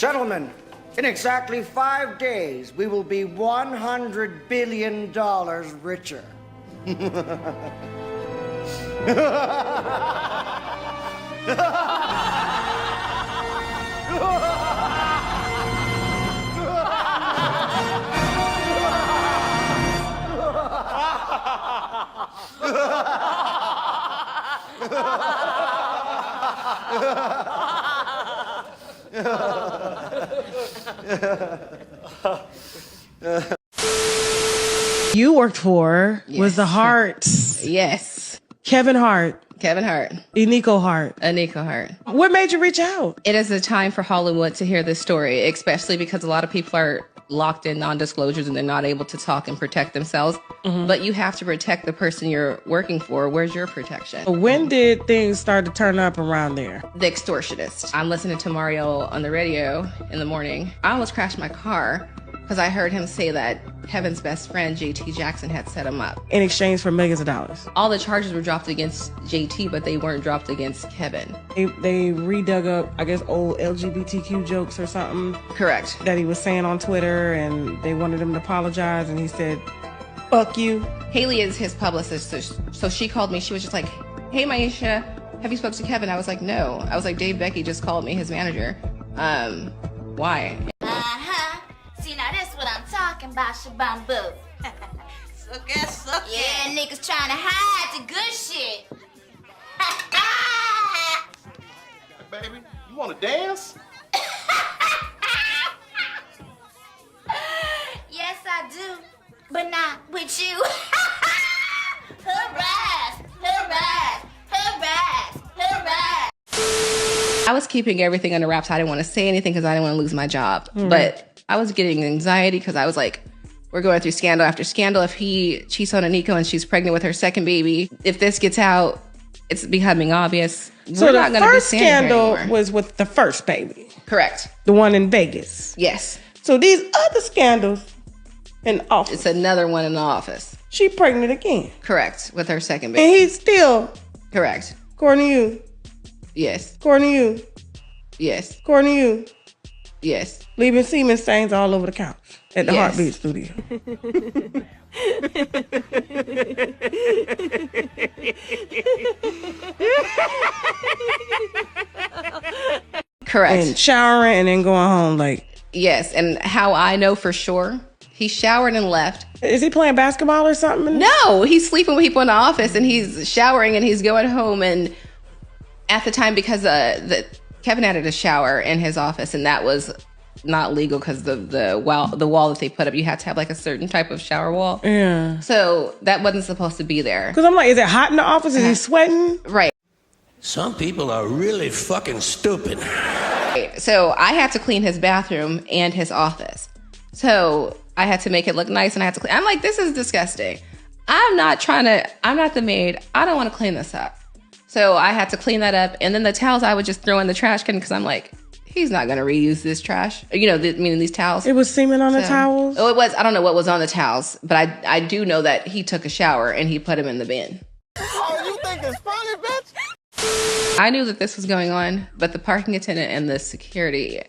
Gentlemen, in exactly 5 days, we will be $100 billion richer. You worked for was the Hart. Yes. Kevin Hart. Kevin Hart. Eniko Hart. Eniko Hart. What made you reach out? It is a time for Hollywood to hear this story, especially because a lot of people are locked in non-disclosures and they're not able to talk and protect themselves. Mm-hmm. But you have to protect the person you're working for. Where's your protection? When did things start to turn up around there? The extortionist. I'm listening to Mario on the radio in the morning. I almost crashed my car because I heard him say that Kevin's best friend, JT Jackson, had set him up. In exchange for millions of dollars. All the charges were dropped against JT, but they weren't dropped against Kevin. They redug up, I guess, old LGBTQ jokes or something. Correct. That he was saying on Twitter, and they wanted him to apologize, and he said, fuck you. Haley is his publicist, so she called me. She was just like, hey, Maisha, have you spoke to Kevin? I was like, no. I was like, Dave Becky just called me, his manager. Why? See, now that's what I'm talking about, Shabambu. Suck it. Yeah, niggas trying to hide the good shit. Hey, baby, you want to dance? Yes, I do, but not with you. Harass, harass, harass, harass. I was keeping everything under wraps. I didn't want to say anything because I didn't want to lose my job. But I was getting anxiety because I was like, we're going through scandal after scandal. If he cheats on Eniko and she's pregnant with her second baby, if this gets out, it's becoming obvious. So we're the not going to be first standing here scandal anymore. was with the first baby. Correct. The one in Vegas. Yes. So these other scandals in office. It's another one in the office. She pregnant again. Correct. With her second And baby. he's still, Correct. according to you, Yes. according to you, Yes. according to you, Yes. leaving semen stains all over the couch at the Yes. Heartbeat Studio. Correct. And showering and then going home. Like, Yes. And how I know for sure, he showered and left. is he playing basketball or something? No, he's sleeping with people in the office and he's showering and he's going home. And at the time, because Kevin added a shower in his office, and that was not legal because the wall that they put up, you had to have like a certain type of shower wall. Yeah. So that wasn't supposed to be there. Because I'm like, is it hot in the office? Is he sweating? Right. Some people are really fucking stupid. So I had to clean his bathroom and his office. So I had to make it look nice, and I had to clean. I'm like, this is disgusting. I'm not the maid. I don't want to clean this up. So I had to clean that up. And then the towels I would just throw in the trash can because I'm like, he's not going to reuse this trash. Meaning these towels. It was semen on the towels? Oh, it was. I don't know what was on the towels, but I do know that he took a shower and he put him in the bin. Oh, you think it's funny, bitch? I knew that this was going on, but the parking attendant and the security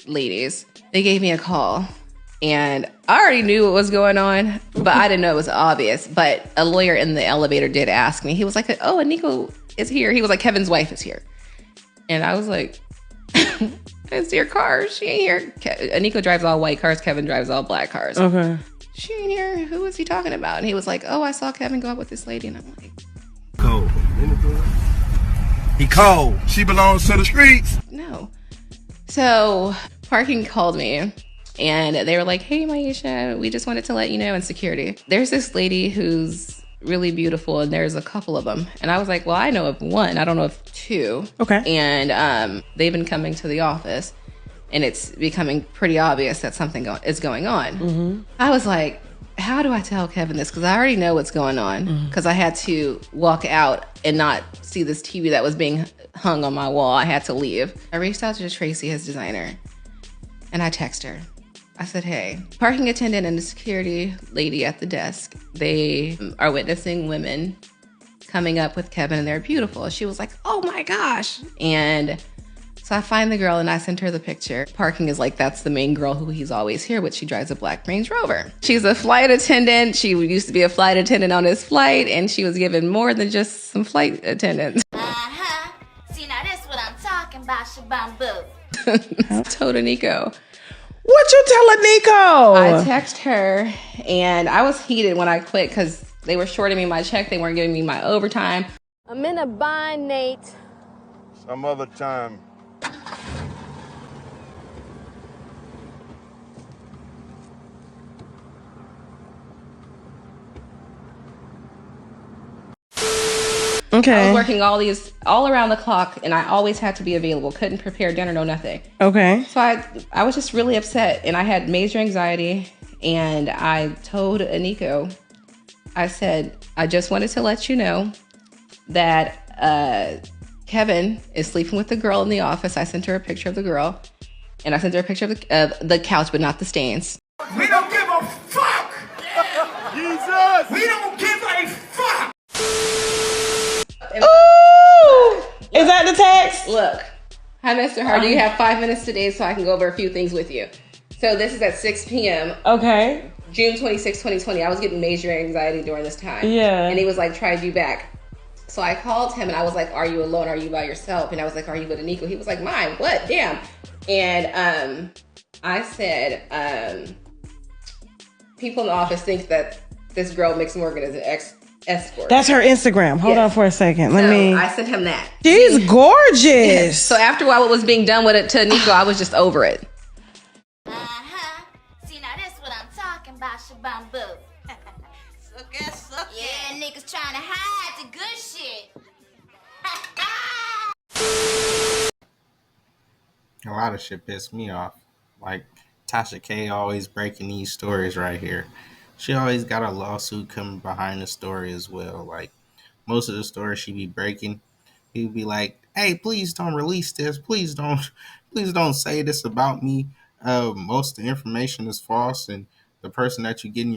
ladies, they gave me a call. And I already knew what was going on, but I didn't know it was obvious. But a lawyer in the elevator did ask me. He was like, oh, Eniko is here. He was like, Kevin's wife is here. And I was like, it's your car. She ain't here. Eniko drives all white cars. Kevin drives all black cars. Okay. She ain't here. Who is he talking about? And he was like, oh, I saw Kevin go out with this lady. And I'm like, Cold. He cold. She belongs to the streets. no. So parking called me. And they were like, hey, Maisha, we just wanted to let you know in security. There's this lady who's really beautiful, and there's a couple of them. And I was like, well, I know of one. I don't know of two. Okay. And they've been coming to the office, and it's becoming pretty obvious that something is going on. Mm-hmm. I was like, how do I tell Kevin this? Because I already know what's going on. Because I had to walk out and not see this TV that was being hung on my wall. I had to leave. I reached out to Tracy, his designer, and I texted her. I said, hey, parking attendant and the security lady at the desk, they are witnessing women coming up with Kevin and they're beautiful. She was like, oh my gosh. And So I find the girl and I sent her the picture. Parking is like, that's the main girl who he's always here with. She drives a black Range Rover. She's a flight attendant. She used to be a flight attendant on his flight, and she was given more than just some flight attendants. Uh-huh. See, now that's what I'm talking about, Shabambo. Told Nico. What you telling Nico? I text her, and I was heated when I quit because they were shorting me my check. They weren't giving me my overtime. I'm in a bind, Nate. Some other time. Okay. I was working all around the clock, and I always had to be available. Couldn't prepare dinner, no nothing. Okay. So I was just really upset, and I had major anxiety. And I told Nico, I said, I just wanted to let you know that Kevin is sleeping with the girl in the office. I sent her a picture of the girl, and I sent her a picture of the couch, but not the stains. We don't give a fuck! Jesus! We don't give a fuck! Ooh! Is that the text? Look, hi, Mr. Hart. Do you have 5 minutes today so I can go over a few things with you? So this is at 6 p.m. Okay. June 26, 2020. I was getting major anxiety during this time. Yeah. And he was like, tried you back. So I called him and I was like, are you alone? Are you by yourself? And I was like, are you with Nico? He was like, mine. What? Damn. And I said, people in the office think that this girl, Mix Morgan, is an escort. That's her Instagram. Hold on for a second. Let me. I sent him that. She's gorgeous. So after what was being done with it to Nico, I was just over it. Uh-huh. See, now that's what I'm talking about, Shabambo. Yeah, niggas trying to hide the good shit. A lot of shit pissed me off. Like Tasha K always breaking these stories right here. She always got a lawsuit coming behind the story as well. Like most of the stories she be breaking, he'd be like, "Hey, please don't release this. Please don't say this about me. Most of the information is false, and the person that you're getting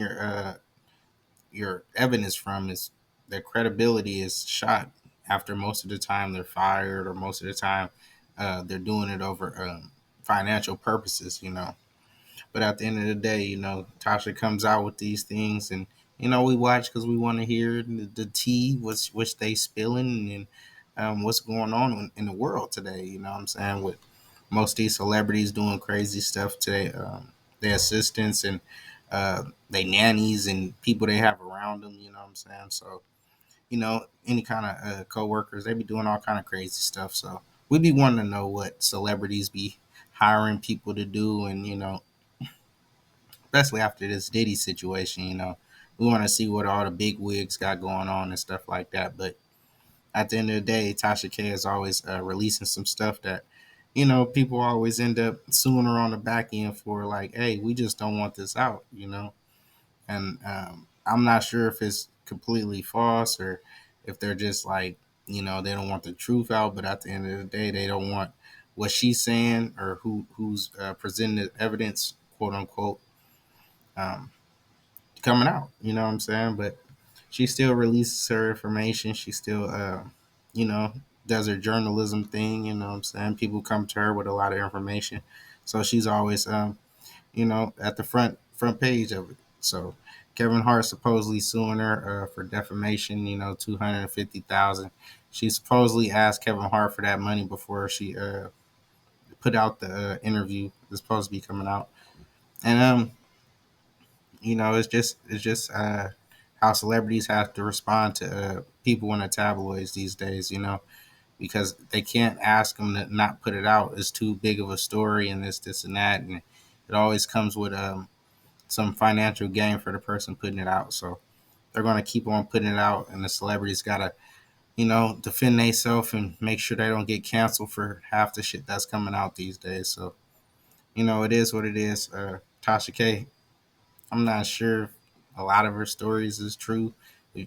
your evidence from is their credibility is shot. After most of the time they're fired, or most of the time they're doing it over financial purposes, you know." But at the end of the day, you know, Tasha comes out with these things, and you know we watch because we want to hear the tea, which they spilling, and what's going on in the world today. You know what I'm saying? With most of these celebrities doing crazy stuff today, their assistants and they nannies and people they have around them. You know what I'm saying? So you know, any kind of co-workers, they be doing all kind of crazy stuff. So we be wanting to know what celebrities be hiring people to do, and you know, especially after this Diddy situation, you know, we want to see what all the big wigs got going on and stuff like that. But at the end of the day, Tasha K is always releasing some stuff that, you know, people always end up suing her on the back end for, like, hey, we just don't want this out, you know. And I'm not sure if it's completely false or if they're just like, you know, they don't want the truth out. But at the end of the day, they don't want what she's saying or who's presenting the evidence, quote unquote, um, coming out. You know what I'm saying? But she still releases her information. She still, you know, does her journalism thing. You know what I'm saying? People come to her with a lot of information, so she's always, you know, at the front page of it. So Kevin Hart supposedly suing her for defamation. You know, $250,000. She supposedly asked Kevin Hart for that money before she put out the interview that's supposed to be coming out. And you know, it's just how celebrities have to respond to people in the tabloids these days. You know, because they can't ask them to not put it out. It's too big of a story, and this and that, and it always comes with some financial gain for the person putting it out. So they're going to keep on putting it out, and the celebrities got to, you know, defend themselves and make sure they don't get canceled for half the shit that's coming out these days. So, you know, it is what it is. Tasha K, I'm not sure if a lot of her stories is true,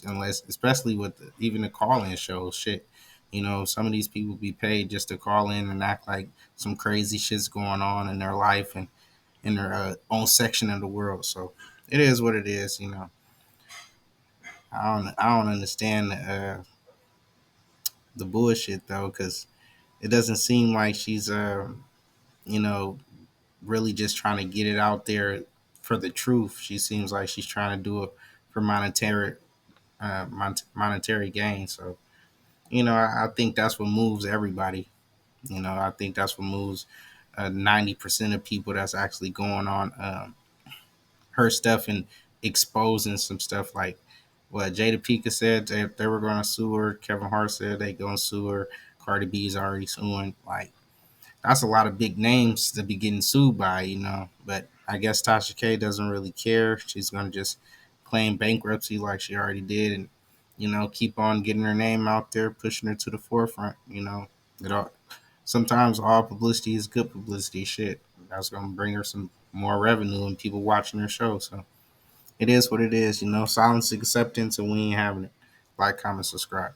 unless, especially with even the call-in shows. Shit, you know, some of these people be paid just to call in and act like some crazy shit's going on in their life and in their own section of the world. So it is what it is. You know, I don't understand the bullshit though, because it doesn't seem like she's you know, really just trying to get it out there for the truth. She seems like she's trying to do it for monetary gain. So, I think that's what moves everybody. I think that's what moves 90% of people that's actually going on her stuff and exposing some stuff like what Jada Pinkett said they were going to sue her. Kevin Hart said they going to sue her. Cardi B's already suing. Like, that's a lot of big names to be getting sued by. But I guess Tasha K doesn't really care. She's going to just claim bankruptcy like she already did and, keep on getting her name out there, pushing her to the forefront. Sometimes all publicity is good publicity. Shit, that's going to bring her some more revenue and people watching her show. So it is what it is. Silence acceptance, and we ain't having it. Like, comment, subscribe.